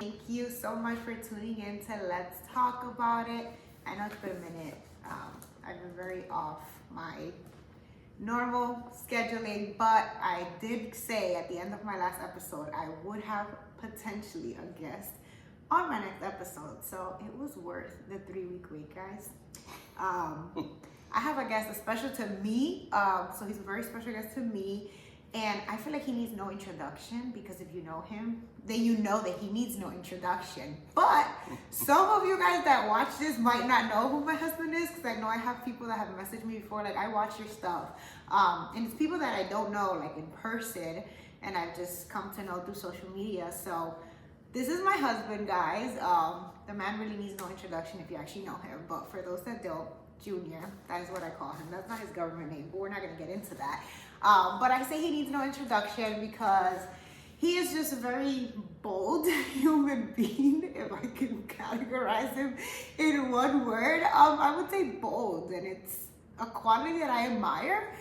Thank you so much for tuning in to Let's Talk About It. I know it's been a minute. I've been very off my normal scheduling, but I did say at the end of my last episode I would have potentially a guest on my next episode. So it was worth the 3-week wait, guys. I have a guest, special to me. So he's a very special guest to me. And I feel like he needs no introduction because if you know him, then you know that he needs no introduction. But some of you guys that watch this might not know who my husband is because I know I have people that have messaged me before, like I watch your stuff. And it's people that I don't know like in person and I've just come to know through social media. So this is my husband, guys. The man really needs no introduction if you actually know him. But for those that don't, Junior, that is what I call him. That's not his government name, but we're not gonna get into that. But I say he needs no introduction because he is just a very bold human being, if I can categorize him in one word. I would say bold, and it's a quality that I admire.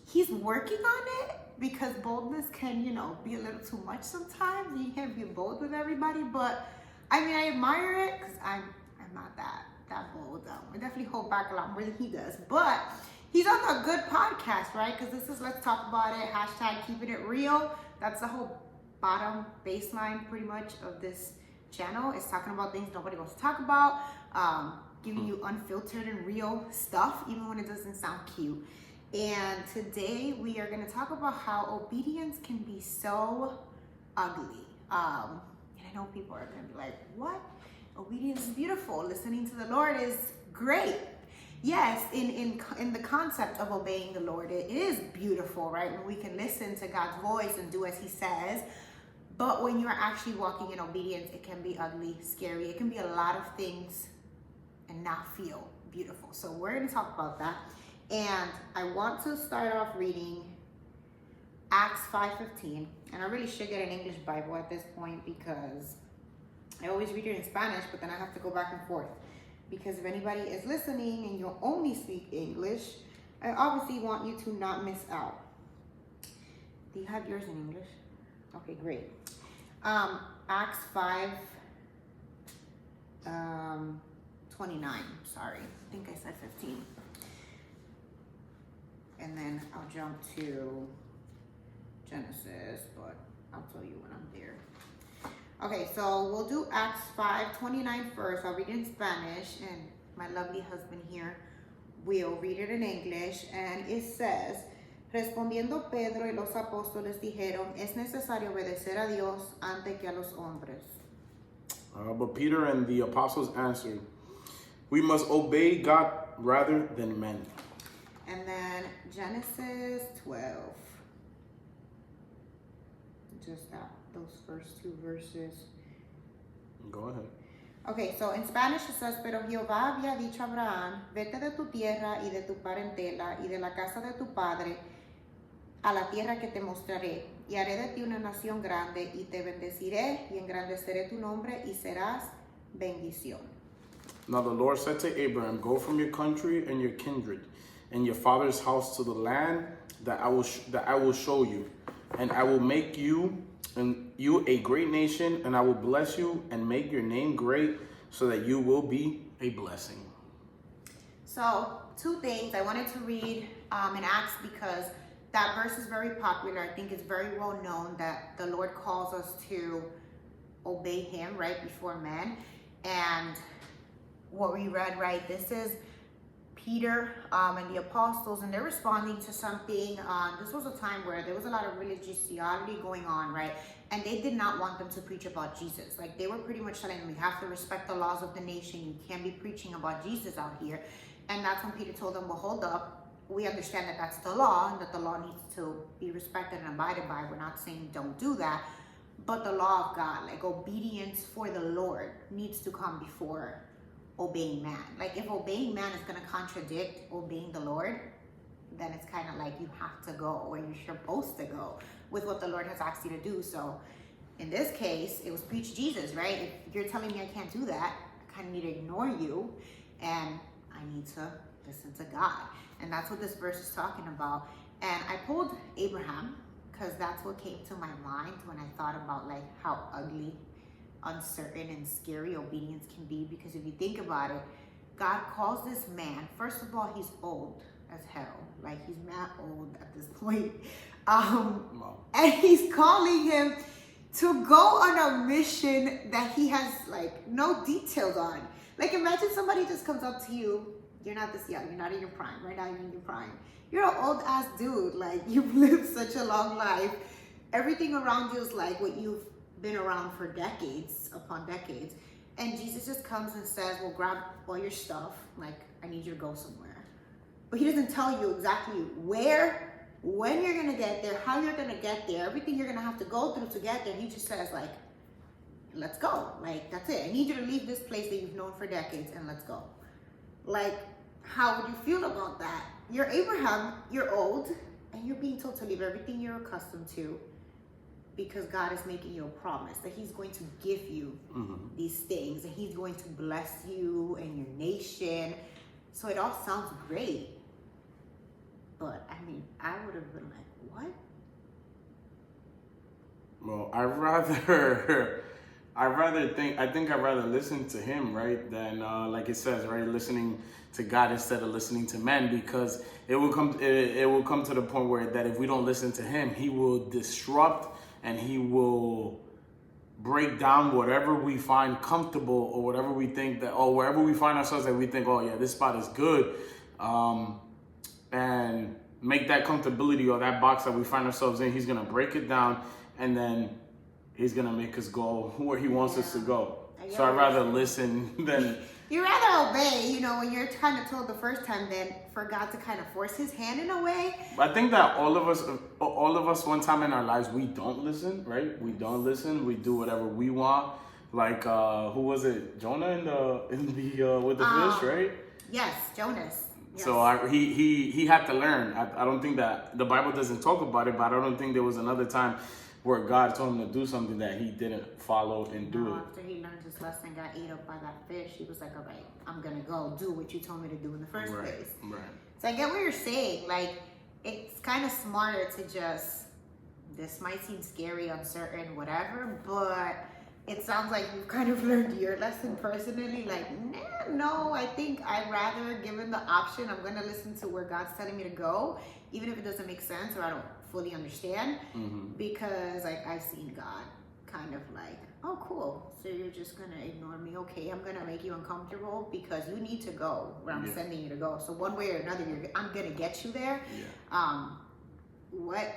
He's working on it because boldness can, be a little too much sometimes. You can't be bold with everybody, but I mean, I admire it because I'm not that bold. I definitely hold back a lot more than he does, but he's on a good podcast, right? Because this is Let's Talk About It, hashtag keeping it real. That's the whole bottom baseline pretty much of this channel. It's talking about things nobody wants to talk about, giving you unfiltered and real stuff, even when it doesn't sound cute. And today we are going to talk about how obedience can be so ugly. And I know people are going to be like, what? Obedience is beautiful. Listening to the Lord is great. Yes, in the concept of obeying the Lord, it is beautiful, right? When we can listen to God's voice and do as he says. But when you're actually walking in obedience, it can be ugly, scary. It can be a lot of things and not feel beautiful. So we're going to talk about that. And I want to start off reading Acts 5:15. And I really should get an English Bible at this point because I always read it in Spanish, but then I have to go back and forth. Because if anybody is listening and you only speak English, I obviously want you to not miss out. Do you have yours in English? Okay, great. Acts 5, 29. Sorry, I think I said 15. And then I'll jump to Genesis, but I'll tell you when I'm there. Okay, so we'll do Acts 5:29 first. I'll read it in Spanish, and my lovely husband here will read it in English. And it says, respondiendo Pedro y los apóstoles dijeron, es necesario obedecer a Dios antes que a los hombres. But Peter and the apostles answered, we must obey God rather than men. And then Genesis 12. Just those first two verses. Go ahead. Okay, so in Spanish it says, pero Jehová había dicho a Abraham, vete de tu tierra y de tu parentela y de la casa de tu padre a la tierra que te mostraré, y haré de ti una nación grande y te bendeciré y engrandeceré tu nombre y serás bendición. Now the Lord said to Abraham, go from your country and your kindred and your father's house to the land that I will show you, and I will make you a great nation, and I will bless you and make your name great so that you will be a blessing. So, two things. I wanted to read in Acts because that verse is very popular. I think it's very well known that the Lord calls us to obey him, right, before men. And what we read, right, this is Peter and the apostles, and they're responding to something. This was a time where there was a lot of religiosity going on, right? And they did not want them to preach about Jesus. Like, they were pretty much telling them, you have to respect the laws of the nation. You can't be preaching about Jesus out here. And that's when Peter told them, well, hold up. We understand that that's the law and that the law needs to be respected and abided by. We're not saying don't do that. But the law of God, like obedience for the Lord, needs to come before obeying man. Like, if obeying man is going to contradict obeying the Lord, then it's kind of like you have to go where you're supposed to go with what the Lord has asked you to do. So in this case, it was preach Jesus, right? If you're telling me I can't do that, I kind of need to ignore you and I need to listen to God. And that's what this verse is talking about. And I pulled Abraham because that's what came to my mind when I thought about like how ugly, uncertain, and scary obedience can be. Because if you think about it, God calls this man, first of all, he's old as hell. Like, he's mad old at this point. And he's calling him to go on a mission that he has like no details on. Like, imagine somebody just comes up to you. You're not this young. You're not in your prime. Right now, you're in your prime. You're an old ass dude. Like, you've lived such a long life. Everything around you is like what you've been around for decades upon decades. And Jesus just comes and says, well, grab all your stuff. Like, I need you to go somewhere. But he doesn't tell you exactly where, when you're going to get there, how you're going to get there, everything you're going to have to go through to get there. He just says, like, let's go. Like, that's it. I need you to leave this place that you've known for decades and let's go. Like, how would you feel about that? You're Abraham, you're old, and you're being told to leave everything you're accustomed to because God is making you a promise that he's going to give you these things, and he's going to bless you and your nation. So it all sounds great. But, I mean, I would have been like, what? Well, I'd rather listen to him, right, than like it says, right, listening to God instead of listening to men, because it will come to the point where that if we don't listen to him, he will disrupt and he will break down whatever we find comfortable or whatever we think that, or wherever we find ourselves that we think, oh yeah, this spot is good, and make that comfortability or that box that we find ourselves in, he's gonna break it down, and then he's gonna make us go where he wants us to go. So I'd rather listen than... You rather obey, you know, when you're kind of told the first time, than for God to kind of force his hand in a way. I think that all of us one time in our lives, we don't listen, right? We don't listen. We do whatever we want. Like, who was it? Jonah in the with the fish, right? Yes, Jonas. Yes. So he had to learn. I don't think that the Bible doesn't talk about it, but I don't think there was another time where God told him to do something that he didn't follow and do it. After he learned his lesson, got ate up by that fish, he was like, all right, I'm going to go do what you told me to do in the first place. Right. So I get what you're saying. Like, it's kind of smarter to just, this might seem scary, uncertain, whatever, but it sounds like you've kind of learned your lesson personally. Like, no, I think I'd rather, given the option, I'm going to listen to where God's telling me to go, even if it doesn't make sense or I don't fully understand, because like I've seen God kind of like, oh cool, so you're just gonna ignore me? Okay, I'm gonna make you uncomfortable because you need to go where I'm sending you to go. So one way or another, I'm gonna get you there. What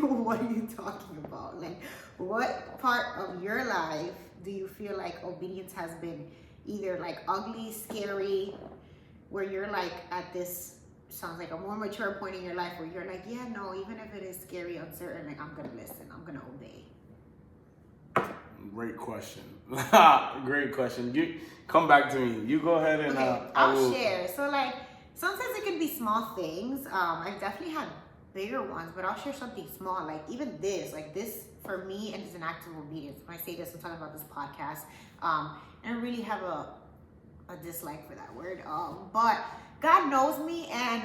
what are you talking about? Like, what part of your life do you feel like obedience has been either like ugly, scary, where you're like at this, sounds like a more mature point in your life where you're like, yeah, no, even if it is scary, uncertain, like, I'm gonna listen, I'm gonna obey? Great question. Great question. You come back to me. You go ahead and okay, I'll share. So like, sometimes it can be small things. I've definitely had bigger ones, but I'll share something small. Like even this, like this for me, and it's an act of obedience. When I say this, I'm talking about this podcast. And I really have a dislike for that word. But God knows me, and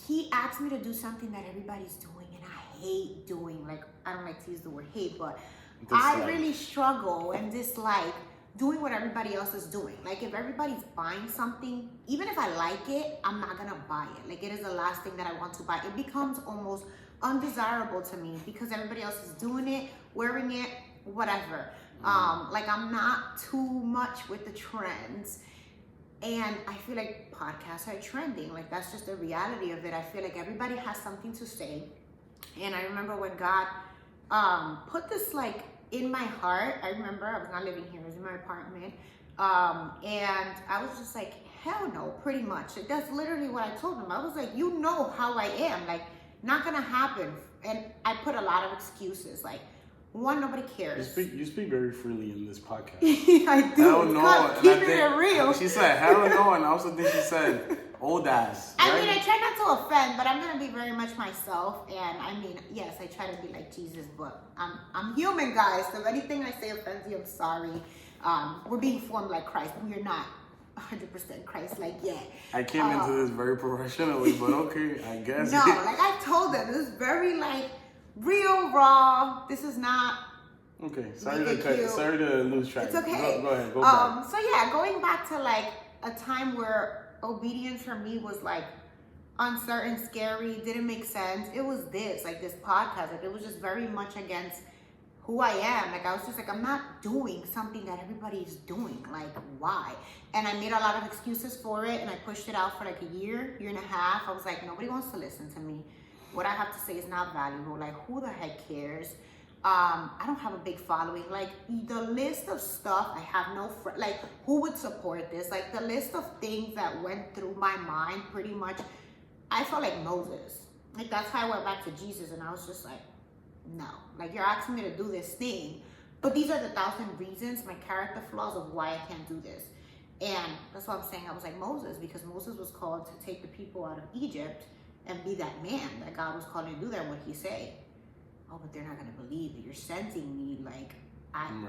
he asked me to do something that everybody's doing, and I hate doing. Like, I don't like to use the word hate, but I really struggle and dislike doing what everybody else is doing. Like, if everybody's buying something, even if I like it, I'm not gonna buy it. Like, it is the last thing that I want to buy. It becomes almost undesirable to me because everybody else is doing it, wearing it, whatever. Like, I'm not too much with the trends. And I feel like podcasts are trending. Like, that's just the reality of it. I feel like everybody has something to say. And I remember when God put this like in my heart. I remember I was not living here, I was in my apartment. And I was just like, hell no, pretty much. That's literally what I told him. I was like, you know how I am. Like, not gonna happen. And I put a lot of excuses. Like, one, nobody cares. You speak very freely in this podcast. I do. Hell no. Keeping it real. She said hell no, and I also think she said old ass. Right? I mean, I try not to offend, but I'm gonna be very much myself. And I mean, yes, I try to be like Jesus, but I'm human, guys. So if anything I say offends you, I'm sorry. We're being formed like Christ. We're not 100% Christ-like yet. I came into this very professionally, but okay, I guess. No, like I told them, this is very like, real raw. This is not. Okay, Cute. sorry to lose track. It's okay. Go ahead, go back. So yeah, going back to like a time where obedience for me was like uncertain, scary, didn't make sense. It was this podcast. Like it was just very much against who I am. Like I was just like, I'm not doing something that everybody's doing. Like why? And I made a lot of excuses for it, and I pushed it out for like a year and a half. I was like, nobody wants to listen to me. What I have to say is not valuable. Like who the heck cares? I don't have a big following. Like the list of stuff, I have no friend. Like who would support this? Like the list of things that went through my mind, pretty much, I felt like Moses. Like that's how I went back to Jesus, and I was just like, no. Like you're asking me to do this thing, but these are the 1,000 reasons, my character flaws of why I can't do this. And that's what I'm saying. I was like Moses, because Moses was called to take the people out of Egypt and be that man that God was calling to do that. What he say? Oh, but they're not going to believe that you're sending me. Like, I'm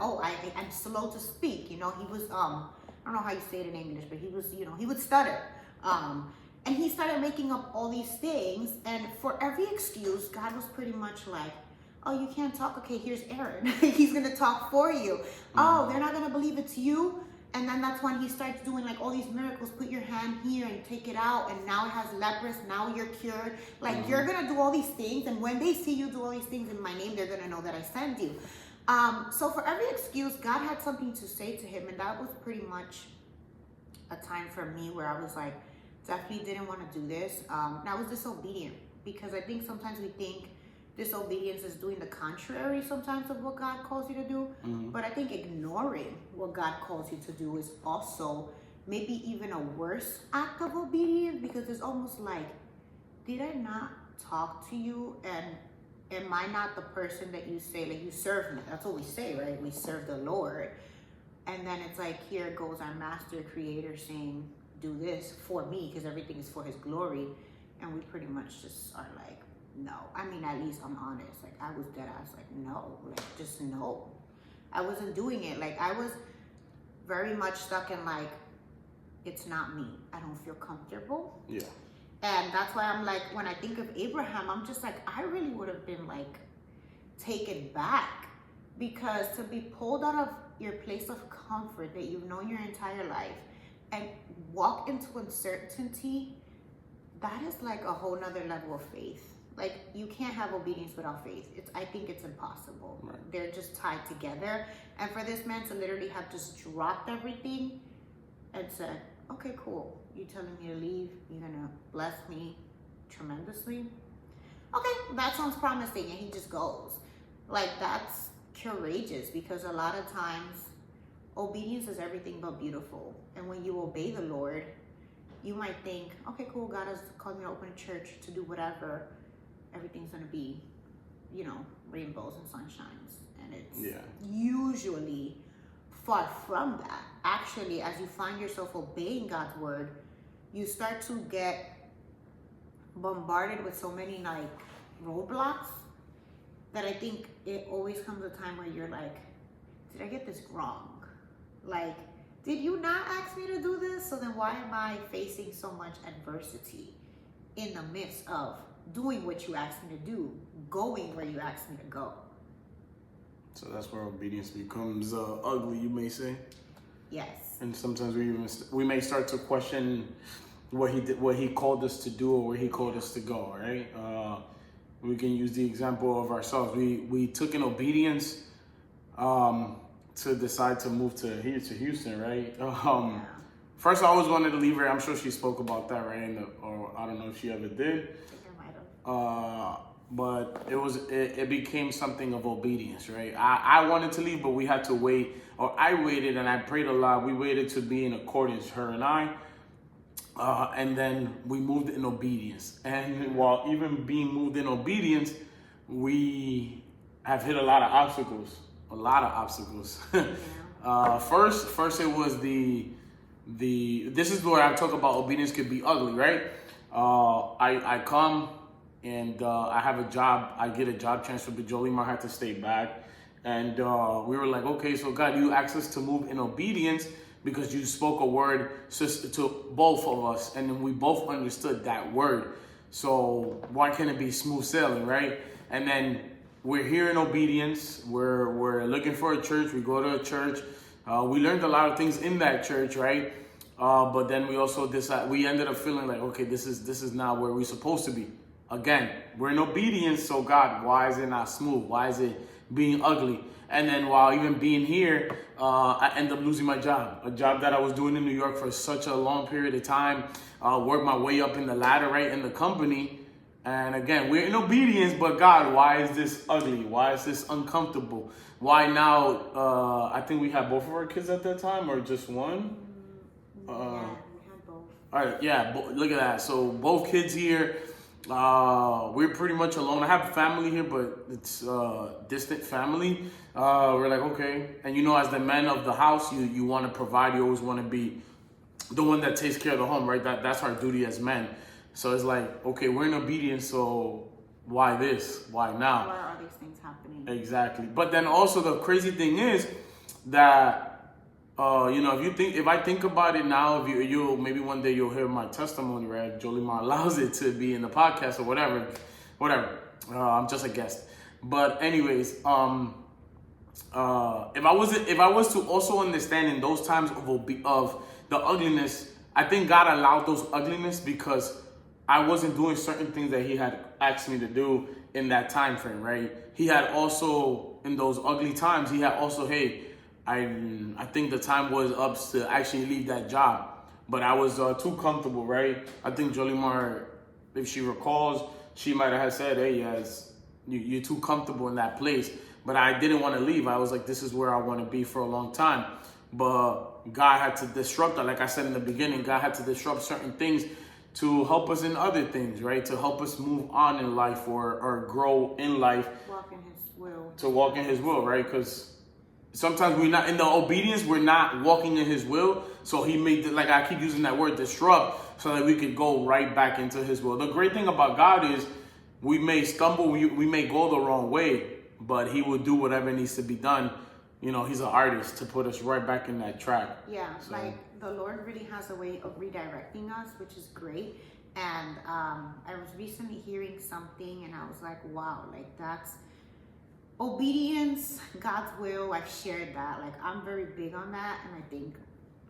slow to speak. You know, he was, I don't know how you say it in English, but he was, he would stutter. And he started making up all these things. And for every excuse, God was pretty much like, oh, you can't talk. Okay, here's Aaron. He's going to talk for you. Oh, they're not going to believe it's you. And then that's when he starts doing like all these miracles. Put your hand here and take it out. And now it has leprosy. Now you're cured. Like you're going to do all these things. And when they see you do all these things in my name, they're going to know that I sent you. So for every excuse, God had something to say to him. And that was pretty much a time for me where I was like, definitely didn't want to do this. And I was disobedient, because I think sometimes we think disobedience is doing the contrary sometimes of what God calls you to do. But I think ignoring what God calls you to do is also maybe even a worse act of obedience, because it's almost like, did I not talk to you? And am I not the person that you say, like you serve me? That's what we say, right? We serve the Lord. And then it's like, here goes our master creator saying, do this for me, because everything is for his glory. And we pretty much just are like, no. I mean, at least I'm honest. Like I was dead ass like, no, like just no. I wasn't doing it. Like I was very much stuck in like, it's not me. I don't feel comfortable. Yeah. And that's why I'm like, when I think of Abraham, I'm just like, I really would have been like taken back, because to be pulled out of your place of comfort that you've known your entire life and walk into uncertainty, that is like a whole nother level of faith. Like you can't have obedience without faith. I think it's impossible. Right. They're just tied together. And for this man to literally have just dropped everything and said, okay, cool. You're telling me to leave. You're going to bless me tremendously. Okay, that sounds promising. And he just goes. Like that's courageous, because a lot of times obedience is everything but beautiful. And when you obey the Lord, you might think, okay, cool. God has called me to open a church, to do whatever. Everything's going to be, rainbows and sunshines. And it's usually far from that. Actually, as you find yourself obeying God's word, you start to get bombarded with so many like roadblocks that I think it always comes a time where you're like, did I get this wrong? Like, did you not ask me to do this? So then why am I facing so much adversity in the midst of doing what you asked me to do, going where you asked me to go? So that's where obedience becomes ugly, you may say. Yes. And sometimes we may start to question what he did, what he called us to do, or where he called us to go. Right? We can use the example of ourselves. We took an obedience to decide to move to Houston. Right? First, I always wanted to leave her. I'm sure she spoke about that, right? Or I don't know if she ever did. But it became something of obedience, right? I wanted to leave, but we had to wait, or I waited and I prayed a lot. We waited to be in accordance, her and I, and then we moved in obedience. And while even being moved in obedience, we have hit a lot of obstacles. First it was this is where I talk about obedience could be ugly, right? I come and I have a job. I get a job transfer, but Jolima had to stay back. And we were like, okay, so God, you asked us to move in obedience because you spoke a word to both of us. And then we both understood that word. So why can't it be smooth sailing, right? And then we're here in obedience. We're looking for a church. We go to a church. We learned a lot of things in that church, right? But then we also decided, we ended up feeling like, okay, this is not where we're supposed to be. Again, we're in obedience. So God, why is it not smooth? Why is it being ugly? And then while even being here, I end up losing my job, a job that I was doing in New York for such a long period of time. Worked my way up in the ladder, right, in the company. And again, we're in obedience, but God, why is this ugly? Why is this uncomfortable? Why now? I think we had both of our kids at that time, or just one? Yeah, we had both. All right, yeah, look at that. So both kids here. We're pretty much alone. I have family here, but it's distant family. We're like, okay. And as the man of the house, you want to provide. You always want to be the one that takes care of the home, right? That's our duty as men. So it's like, okay, we're in obedience, so why this? Why now? Why are these things happening? Exactly. But then also the crazy thing is that, if I think about it now, if you maybe one day you'll hear my testimony, right? Jolimar allows it to be in the podcast or whatever. I'm just a guest. But anyways, if I was to also understand in those times of the ugliness, I think God allowed those ugliness because I wasn't doing certain things that He had asked me to do in that time frame, right? He had also, in those ugly times, He had also, hey, I think the time was up to actually leave that job, but I was too comfortable, right? I think Jolimar, if she recalls, she might have said, hey, yes, you're too comfortable in that place, but I didn't want to leave. I was like, this is where I want to be for a long time, but God had to disrupt that. Like I said in the beginning, God had to disrupt certain things to help us in other things, right? To help us move on in life or grow in life. Walk in His will. To walk in His will, right? Because sometimes we're not in the obedience, we're not walking in His will. So He made, like I keep using that word, disrupt, so that we could go right back into His will. The great thing about God is we may stumble, we may go the wrong way, but He will do whatever needs to be done. He's an artist to put us right back in that track. Yeah, so, like the Lord really has a way of redirecting us, which is great. And I was recently hearing something and I was like, wow, like that's obedience, God's will. I've shared that. Like I'm very big on that. And I think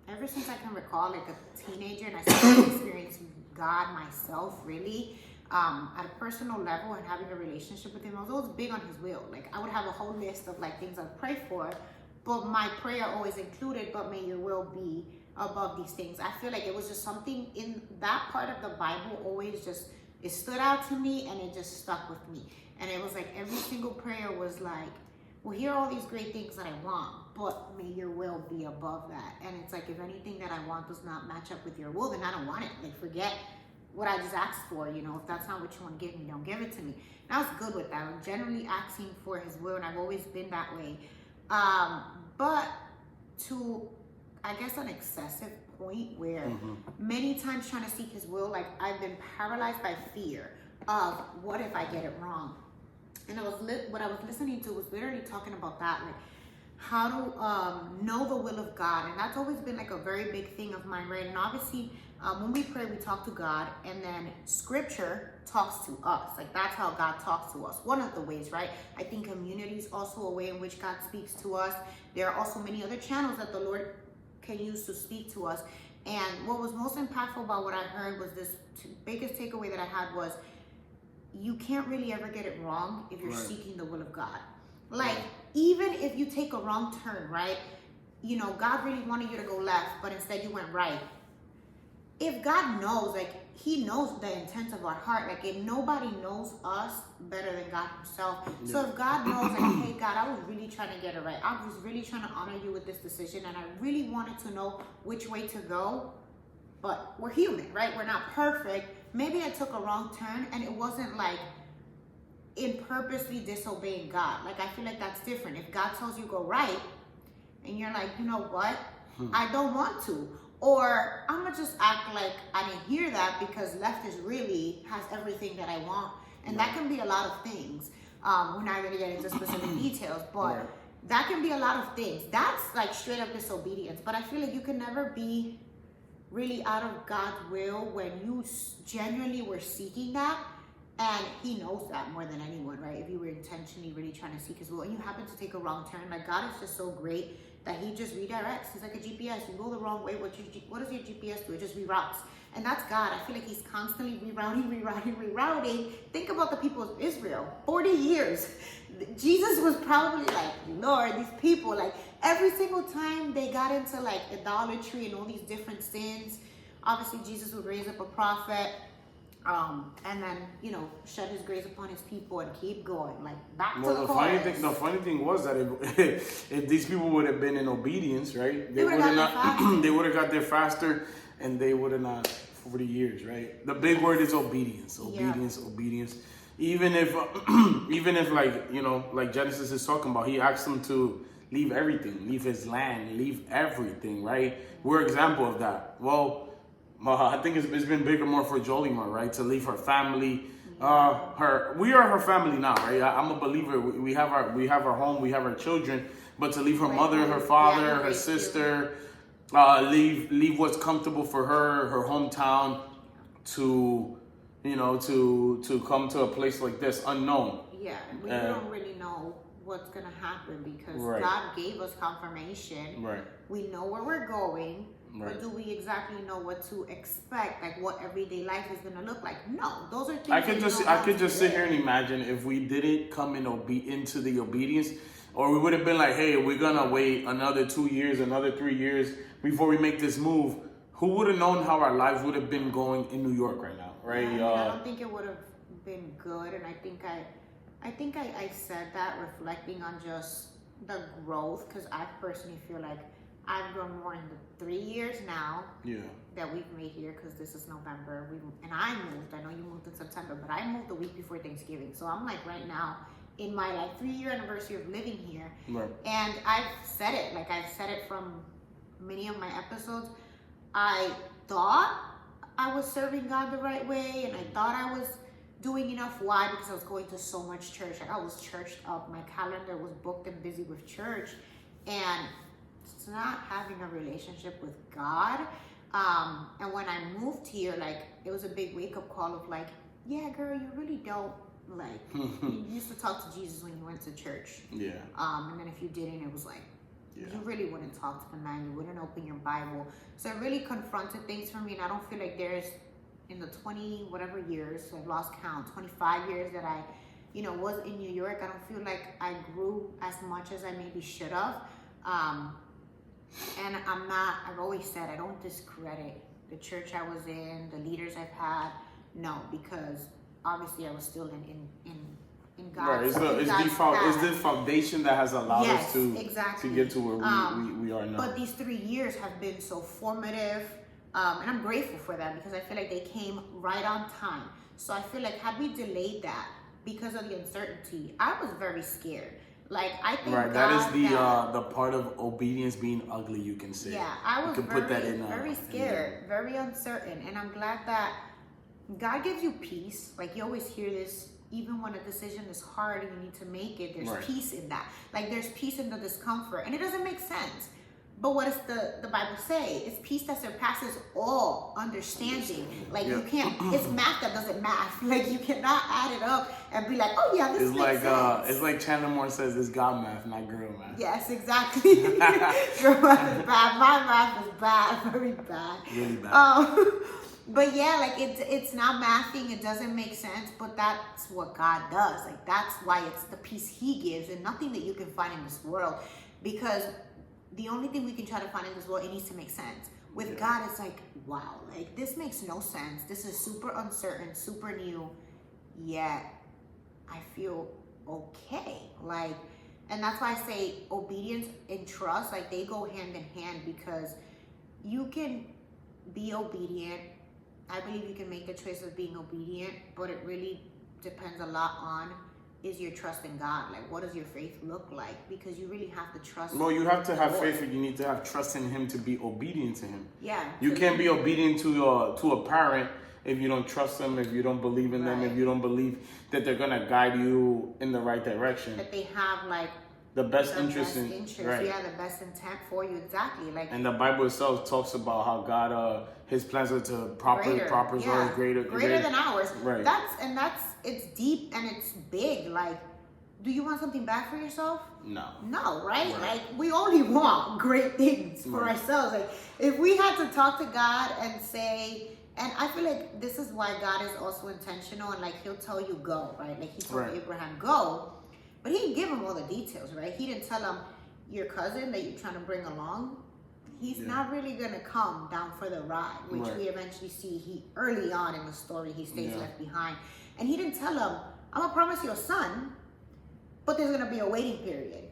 ever since I can recall, like a teenager, and I started experiencing God myself really at a personal level and having a relationship with Him, I was always big on His will. Like I would have a whole list of like things I'd pray for, but my prayer always included, but may your will be above these things. I feel like it was just something in that part of the Bible always just, it stood out to me and it just stuck with me. And it was like every single prayer was like, well, here are all these great things that I want, but may your will be above that. And it's like, if anything that I want does not match up with your will, then I don't want it. Like forget what I just asked for, if that's not what you want to give me, don't give it to me. And I was good with that. I'm generally asking for His will, and I've always been that way. But to, I guess, an excessive point where many times trying to seek His will, like I've been paralyzed by fear of what if I get it wrong. And what I was listening to was literally talking about that, like how to know the will of God. And that's always been like a very big thing of mine, right? And obviously, when we pray, we talk to God, and then Scripture talks to us. Like that's how God talks to us. One of the ways, right? I think community is also a way in which God speaks to us. There are also many other channels that the Lord can use to speak to us. And what was most impactful about what I heard was this biggest takeaway that I had was, you can't really ever get it wrong if you're seeking the will of God. Like, even if you take a wrong turn, right? God really wanted you to go left, but instead you went right. If God knows, like, He knows the intent of our heart. Like, if nobody knows us better than God Himself. Yeah. So if God knows, like, hey, God, I was really trying to get it right. I was really trying to honor you with this decision, and I really wanted to know which way to go. But we're human, right? We're not perfect. Maybe I took a wrong turn, and it wasn't like in purposely disobeying God. Like, I feel like that's different. If God tells you go right, and you're like, you know what? I don't want to. Or I'm going to just act like I didn't hear that because left is really has everything that I want. And that can be a lot of things. We're not going to get into specific details, but that can be a lot of things. That's like straight up disobedience. But I feel like you can never be really out of God's will when you genuinely were seeking that. And he knows that more than anyone, right? If you were intentionally really trying to seek his will and you happen to take a wrong turn, like God is just so great that he just redirects. He's like a GPS. You go the wrong way. What does your GPS do? It just reroutes. And that's God. I feel like he's constantly rerouting. Think about the people of Israel. 40 years. Jesus was probably like, Lord, these people, like every single time they got into like idolatry and all these different sins, obviously Jesus would raise up a prophet. And then, shed his grace upon his people and keep going, like back to the chorus. The funny thing was that if these people would have been in obedience, right, they would have not. They would have got there faster, and they would have not 40 years, right? The big word is obedience, obedience. Even if like Genesis is talking about, he asked them to leave everything, leave his land, leave everything, right? We're an example of that. Well, I think it's been bigger more for Jolima, right? To leave her family, we are her family now, right? I'm a believer. We have our home, we have our children, but to leave her mother, her father, her sister, leave what's comfortable for her hometown, to come to a place like this unknown. Yeah, we don't really know what's gonna happen because God gave us confirmation. Right. We know where we're going. Right. But do we exactly know what to expect? Like what everyday life is gonna look like? No, those are things. I could just sit here and imagine if we didn't come into the obedience, or we would have been like, hey, we're gonna wait another 2 years, another 3 years before we make this move. Who would have known how our lives would have been going in New York right now, right? I don't think it would have been good, and I think I said that reflecting on just the growth, because I personally feel like I've grown more in the 3 years now that we've made here, because this is November. And I moved. I know you moved in September, but I moved the week before Thanksgiving. So I'm like right now in my 3-year anniversary of living here. Right. And I've said it from many of my episodes. I thought I was serving God the right way, and I thought I was doing enough. Why? Because I was going to so much church. Like I was churched up. My calendar was booked and busy with church. And it's not having a relationship with God. And when I moved here, it was a big wake-up call of yeah, girl, you really don't, you used to talk to Jesus when you went to church. Yeah. And then if you didn't, it was you really wouldn't talk to the man, you wouldn't open your Bible. So it really confronted things for me, and I don't feel like there's, in the 20 whatever years, so I've lost count, 25 years that I, was in New York, I don't feel like I grew as much as I maybe should have. And I've always said, I don't discredit the church I was in, the leaders I've had. No, because obviously I was still in God's. Right, it's the foundation that has allowed us to get to where we are now. But these 3 years have been so formative, and I'm grateful for them because I feel like they came right on time. So I feel like had we delayed that because of the uncertainty, I was very scared. I think that is the part of obedience being ugly, you can say. Yeah, I was very scared, very uncertain, and I'm glad that God gives you peace. You always hear this, even when a decision is hard and you need to make it, there's peace in that. There's peace in the discomfort, and it doesn't make sense. But what does the Bible say? It's peace that surpasses all understanding. You can't, it's math that doesn't math. You cannot add it up and be like, oh yeah, this makes sense. It's like Chandler Moore says, it's God math, not girl math. Yes, exactly. Girl math is bad. My math is bad, very bad. Really bad. But yeah, it's not mathing, it doesn't make sense, but that's what God does. That's why it's the peace he gives, and nothing that you can find in this world. Because the only thing we can try to find in this world, it needs to make sense. With God, it's wow, this makes no sense. This is super uncertain, super new, yet I feel okay. And that's why I say obedience and trust, they go hand in hand, because you can be obedient. I believe you can make the choice of being obedient, but it really depends a lot on, is your trust in God? What does your faith look like? Because you really have to trust. No, you have to have faith, and you need to have trust in him to be obedient to him. Yeah. You can't be obedient to a parent if you don't trust them, if you don't believe in them, if you don't believe that they're gonna guide you in the right direction. That they have the best the interest best in interest, right. yeah, the best intent for you, exactly. Like, And the Bible itself talks about how God, His plans are to prosper yeah, greater than ours. Right. That's it's deep and it's big. Like, do you want something bad for yourself? No, right? Like, we only want great things for ourselves. Like, if we had to talk to God and say, and I feel like this is why God is also intentional, and like He'll tell you go, right? Like He told Abraham go, but He didn't give him all the details, right? He didn't tell him your cousin that you're trying to bring along. He's not really gonna come down for the ride, which we eventually see. He early on in the story he stays left behind, and He didn't tell him, "I'm gonna promise you a son, but there's gonna be a waiting period."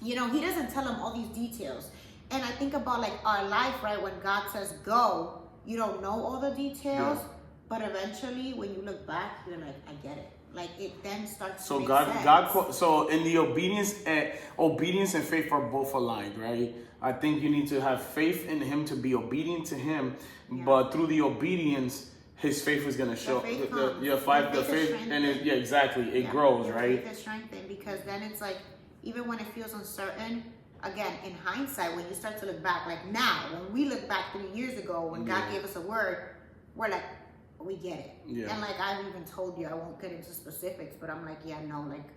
You know, He doesn't tell him all these details. And I think about like our life, right? When God says go, you don't know all the details, but eventually when you look back, you're like, I get it. Like, it then starts to make sense. So in the obedience and faith are both aligned, right? I think you need to have faith in Him to be obedient to Him, but through the obedience, His faith is going to show. The faith, and exactly, it grows, right? Faith is strengthened, because then it's like, even when it feels uncertain, again, in hindsight, when you start to look back, like now, when we look back 3 years ago, when God gave us a word, we're like, we get it. And like I've even told you, I won't get into specifics, but I'm like, like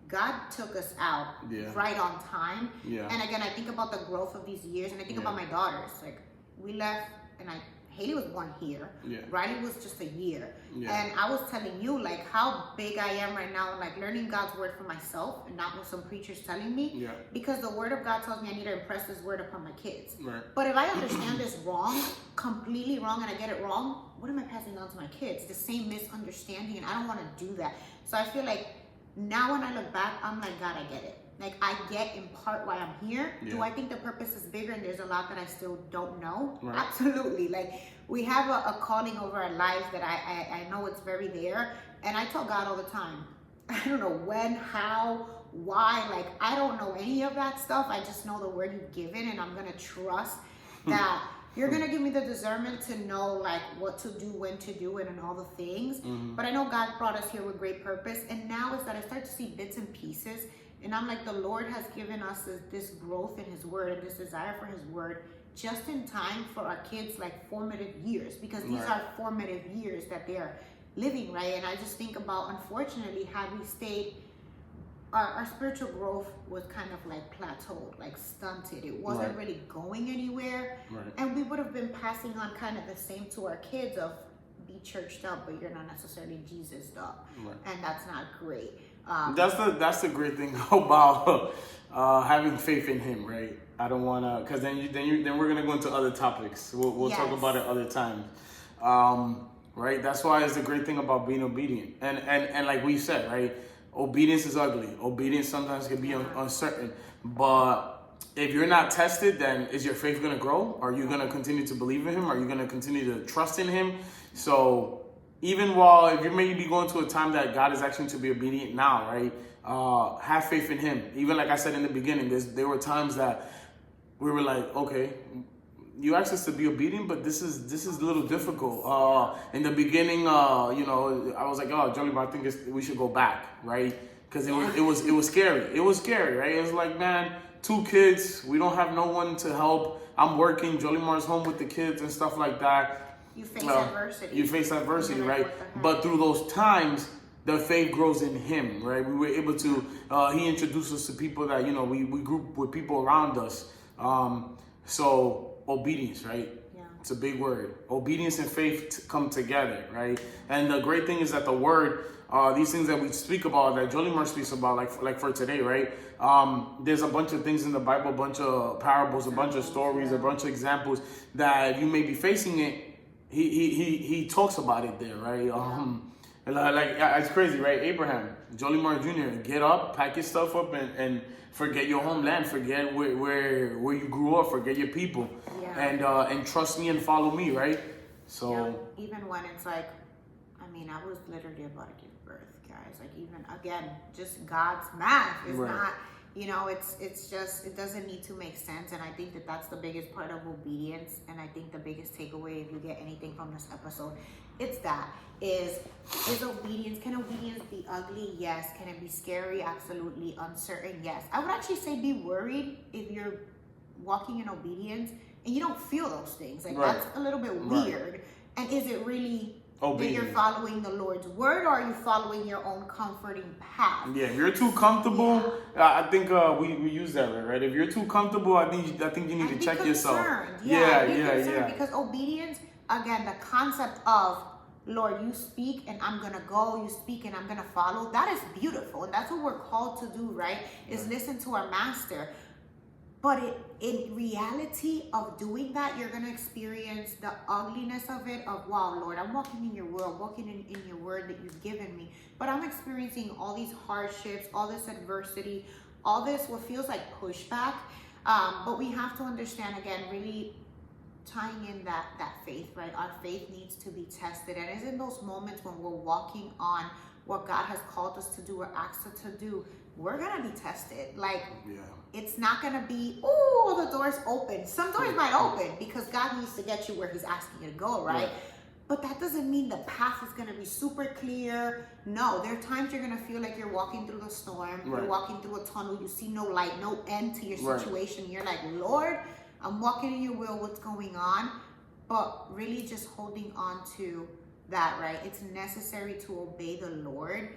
God took us out right on time. And again, I think about the growth of these years, and I think about my daughters. Like, we left, and Haley was born here. Riley was just a year. And I was telling you, like, how big I am right now, like learning God's word for myself and not what some preachers telling me. Because the word of God tells me I need to impress this word upon my kids. But if I understand this wrong, completely wrong, and I get it wrong, what am I passing on to my kids? The same misunderstanding, and I don't want to do that. So I feel like now when I look back, I'm like, God, I get it. Like, I get in part why I'm here. Do I think the purpose is bigger and there's a lot that I still don't know? Absolutely. Like, we have a calling over our lives that I know it's very there. And I tell God all the time, I don't know when, how, why. Like, I don't know any of that stuff. I just know the word you've given, and I'm going to trust that you're going to give me the discernment to know, like, what to do, when to do it, and all the things. But I know God brought us here with great purpose. And now is that I start to see bits and pieces. And I'm like, the Lord has given us this growth in His word and this desire for His word just in time for our kids, like formative years, because these are formative years that they are living, right? And I just think about, unfortunately, had we stayed, our spiritual growth was kind of like plateaued, like stunted. It wasn't really going anywhere. And we would have been passing on kind of the same to our kids of be churched up, but you're not necessarily Jesus up. And that's not great. That's the great thing about having faith in Him, right? I don't want to, because then we're gonna go into other topics. We'll talk about it other times, right? That's why it's the great thing about being obedient, and like we said, right? Obedience is ugly. Obedience sometimes can be uncertain, but if you're not tested, then is your faith gonna grow? Are you gonna continue to believe in Him? Are you gonna continue to trust in Him? So even while, if you may be going to a time that God is actually to be obedient now, right? Have faith in Him. Even like I said in the beginning, there were times that we were like, okay, you asked us to be obedient, but this is a little difficult. In the beginning, I was like, oh, Jolie, I think we should go back, right? Because it was scary. It was scary, right? It was like, man, 2 kids, we don't have no one to help. I'm working. Jolie Mar's home with the kids and stuff like that. You face adversity. Right? But through those times, the faith grows in Him, right? We were able to, He introduced us to people that, we group with people around us. So obedience, right? It's a big word. Obedience and faith come together, right? And the great thing is that the word, these things that we speak about, that Jolie Mar speaks about, like for today, right? There's a bunch of things in the Bible, a bunch of parables, a bunch of stories, a bunch of examples that if you may be facing it, he talks about it there, right? Like it's crazy, right? Abraham, Jolie Mar Jr., get up, pack your stuff up, and forget your homeland, forget where you grew up, forget your people, and trust me and follow me, right? So even when it's like, I was literally about to give birth, guys. Like, even again, just God's math is not. You know, it's just, it doesn't need to make sense. And I think that that's the biggest part of obedience. And I think the biggest takeaway, if you get anything from this episode, it's that is obedience. Can obedience be ugly? Yes. Can it be scary? Absolutely. Uncertain? Yes. I would actually say be worried if you're walking in obedience and you don't feel those things. Like that's a little bit weird. And is it really that you're following the Lord's word, or are you following your own comforting path? Yeah, if you're too comfortable, I think we use that right. If you're too comfortable, I think you need to check yourself. Yeah. Because obedience, again, the concept of Lord, you speak and I'm gonna go. You speak and I'm gonna follow. That is beautiful, and that's what we're called to do, right? Is listen to our Master. But in reality of doing that, you're going to experience the ugliness of it, of, wow, Lord, I'm walking in your world, walking in your word that you've given me. But I'm experiencing all these hardships, all this adversity, all this, what feels like pushback. But we have to understand, again, really tying in that faith, right? Our faith needs to be tested. And it's in those moments when we're walking on what God has called us to do or asked us to do, we're going to be tested. Like, it's not going to be, oh, the door's open. Some doors might open because God needs to get you where he's asking you to go, right? But that doesn't mean the path is going to be super clear. No, there are times you're going to feel like you're walking through the storm. You're walking through a tunnel. You see no light, no end to your situation. You're like, Lord, I'm walking in your will. What's going on? But really just holding on to that, right? It's necessary to obey the Lord.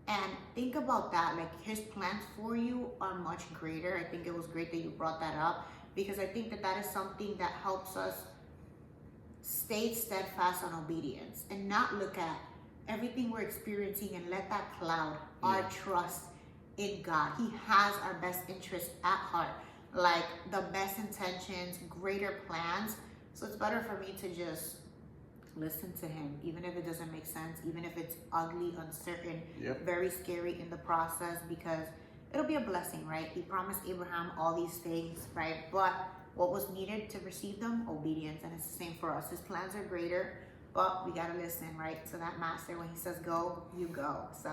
And think about that, like his plans for you are much greater. I think it was great that you brought that up, because I think that is something that helps us stay steadfast on obedience and not look at everything we're experiencing and let that cloud our trust in God. He has our best interest at heart, like the best intentions, greater plans. So it's better for me to just listen to him, even if it doesn't make sense, even if it's ugly, uncertain, very scary in the process, because it'll be a blessing, right? He promised Abraham all these things, right? But what was needed to receive them? Obedience. And it's the same for us. His plans are greater, but we got to listen, right? To that Master. When he says go, you go. So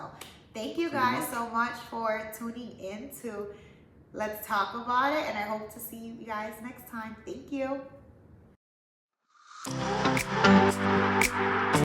thank you guys so much for tuning in to Let's Talk About It. And I hope to see you guys next time. Thank you.